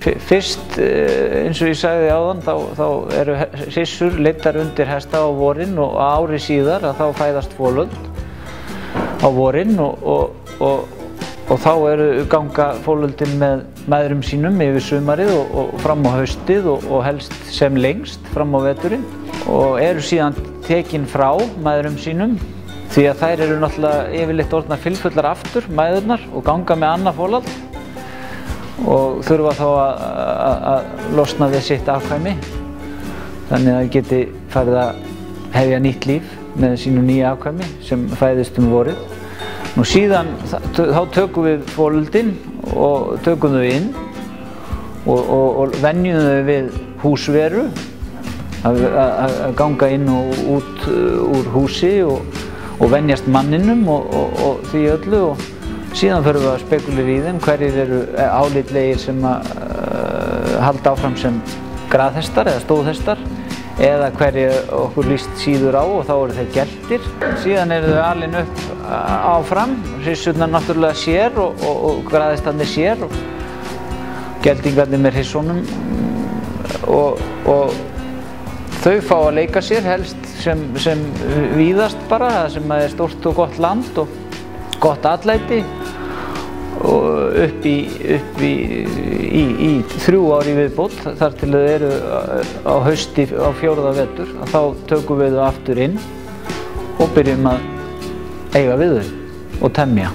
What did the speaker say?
Fyrst, eins og ég sagði áðan, þá eru hryssur leiddar undir hesta á vorin og ári síðar að þá fæðast folöld á vorin og þá ganga folöldin með mæðrum sínum yfir sumarið og fram á haustið og helst sem lengst fram á veturinn og eru síðan tekin frá mæðrum sínum því að þær eru náttúrulega yfirleitt orðnar fylfullar aftur, mæðurnar, og ganga með annað folald og þurfa þá að losna við sitt afkvæmi þannig að það geti farið að hefja nýtt líf með sínu nýja afkvæmi sem fæðist vorið. Nú síðan þá tökum við folöldin og tökum þau inn og venjum þau við húsveru, að ganga inn og út úr húsi og venjast manninum og því öllu og síðan förum við að spekulera í þeim hverjir eru álitlegir sem að halda áfram sem graðhestar eða stóðhestar eða hverjir okkur líst síður á og þá eru þeir geltir. Síðan eru þau alin upp áfram, hryssurnar náttúrulega sér og graðhestarnir sér og geldingarnir með hryssunum og þau fá að leika sér helst sem víðast bara, það sem er stórt og gott land og gott atlæti og upp í 3 ár í viðbót þar til þau eru á hausti á 4. vetur að þá tökum við þau aftur inn og byrjum að eiga við þau og temja.